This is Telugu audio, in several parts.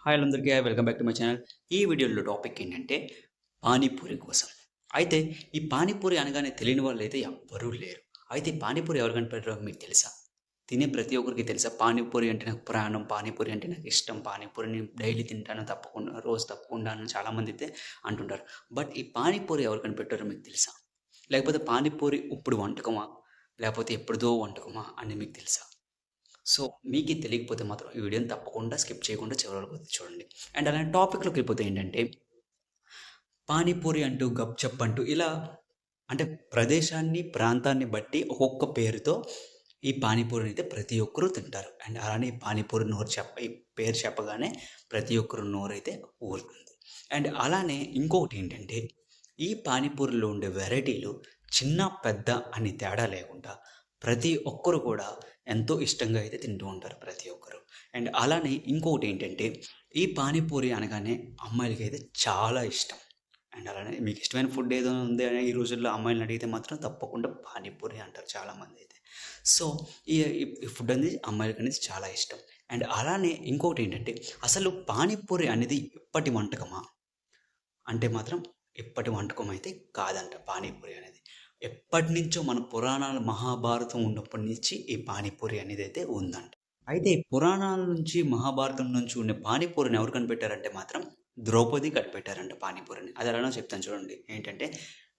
హాయ్ అందరికీ welcome back to my channel. ఈ వీడియోలో టాపిక్ ఏంటంటే పానీపూరి కోసం. అయితే ఈ పానీపూరి అనగానే తెలియని వాళ్ళైతే ఎవ్వరూ లేరు. అయితే ఈ పానీపూరి ఎవరు కనిపెట్టారో మీకు తెలుసా? తినే ప్రతి ఒక్కరికి తెలుసా? పానీపూరి అంటే నాకు ప్రాణం, పానీపూరి అంటే నాకు ఇష్టం, పానీపూరి నేను డైలీ తింటాను తప్పకుండా, రోజు తప్పకుండా అని చాలామంది అయితే అంటుంటారు. బట్ ఈ పానీపూరి ఎవరు కనిపెట్టారో మీకు తెలుసా? లేకపోతే పానీపూరి ఇప్పుడు వంటకమా? లేకపోతే ఎప్పుడుదో వంటకమా అని మీకు తెలుసా? సో, మీకి తెలియకపోతే మాత్రం ఈ వీడియోని తప్పకుండా స్కిప్ చేయకుండా చివరి వరకు అయితే చూడండి. అండ్ అలానే టాపిక్‌లోకి వెళ్ళిపోతే ఏంటంటే, పానీపూరి అంటూ, గప్‌చప్ అంటూ ఇలా అంటే ప్రదేశాన్ని, ప్రాంతాన్ని బట్టి ఒక్కొక్క పేరుతో ఈ పానీపూరినైతే ప్రతి ఒక్కరు తింటారు. అండ్ అలానే ఈ పానీపూరి ఈ పేరు చెప్పగానే ప్రతి ఒక్కరు నోరైతే ఊరుతుంది. అండ్ అలానే ఇంకొకటేంటంటే, ఈ పానీపూరిలో ఉండే వెరైటీలు చిన్న, పెద్ద అని తేడా లేకుండా ప్రతి ఒక్కరు కూడా ఎంతో ఇష్టంగా అయితే తింటూ ఉంటారు ప్రతి ఒక్కరు. అండ్ అలానే ఇంకొకటేంటంటే, ఈ పానీపూరి అనగానే అమ్మాయిలకైతే చాలా ఇష్టం. అండ్ అలానే మీకు ఇష్టమైన ఫుడ్ ఏదో ఉంది అని ఈ రోజుల్లో అమ్మాయిలని అడిగితే మాత్రం తప్పకుండా పానీపూరి అంటారు చాలామందైతే. సో, ఈ ఈ ఫుడ్ అనేది అమ్మాయిలకనేది చాలా ఇష్టం. అండ్ అలానే ఇంకొకటేంటంటే, అసలు పానీపూరి అనేది ఇప్పటి వంటకమా? అంటే మాత్రం ఇప్పటి వంటకం అయితే కాదంట పానీపూరి అనేది. ఎప్పటినుంచో మన పురాణాలు, మహాభారతం ఉన్నప్పటి నుంచి ఈ పానీపూరి అనేదైతే ఉందంట. అయితే ఈ పురాణాల నుంచి, మహాభారతం నుంచి ఉన్న పానీపూరిని ఎవరు కనిపెట్టారంటే మాత్రం ద్రౌపది కనిపెట్టారంట పానీపూరిని. అది ఎలానో చెప్తాను చూడండి. ఏంటంటే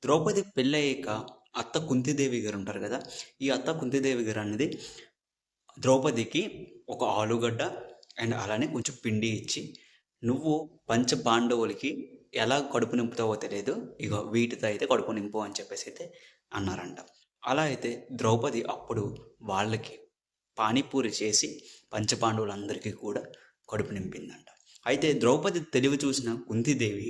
ద్రౌపది పెళ్ళయ్యాక అత్త కుంతిదేవి గారు ఉంటారు కదా! ఈ అత్త కుంతిదేవి గారు అనేది ద్రౌపదికి ఒక ఆలుగడ్డ అండ్ అలానే కొంచెం పిండి ఇచ్చి, "నువ్వు పంచపాండవులకి ఎలా కడుపు నింపుతావో తెలియదు. ఇగో వీటితో అయితే కడుపు నింపు" అని చెప్పేసైతే అన్నారంట. అలా అయితే ద్రౌపది అప్పుడు వాళ్ళకి పానీపూరి చేసి పంచపాండవులందరికీ కూడా కడుపు నింపిందంట. అయితే ద్రౌపది తెలివి చూసిన కుంతీదేవి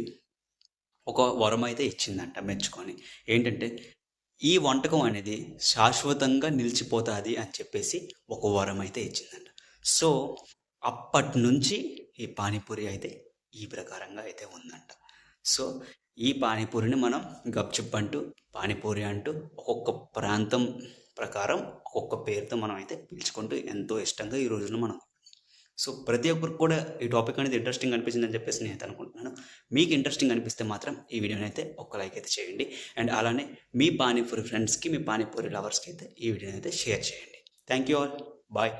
ఒక వరమైతే ఇచ్చిందంట మెచ్చుకొని. ఏంటంటే, ఈ వంటకం అనేది శాశ్వతంగా నిలిచిపోతాది అని చెప్పేసి ఒక వరమైతే ఇచ్చిందంట. సో, అప్పటినుంచి ఈ పానీపూరి అయితే ఈ ప్రకారంగా అయితే ఉందంట. సో, ఈ పానీపూరిని మనం గప్‌చుప్ అంటూ, పానీపూరి అంటూ ఒక్కొక్క ప్రాంతం ప్రకారం ఒక్కొక్క పేరుతో మనం అయితే పిలుచుకుంటూ ఎంతో ఇష్టంగా ఈ రోజున మనం సో, ప్రతి ఒక్కరికి కూడా ఈ టాపిక్ అనేది ఇంట్రెస్టింగ్ అనిపించిందని చెప్పేసి నేనైతే అనుకుంటున్నాను. మీకు ఇంట్రెస్టింగ్ అనిపిస్తే మాత్రం ఈ వీడియోనైతే ఒక్క లైక్ అయితే చేయండి. అండ్ అలానే మీ పానీపూరి ఫ్రెండ్స్‌కి, మీ పానీపూరి లవర్స్‌కి అయితే ఈ వీడియోనైతే షేర్ చేయండి. Thank you all. బాయ్.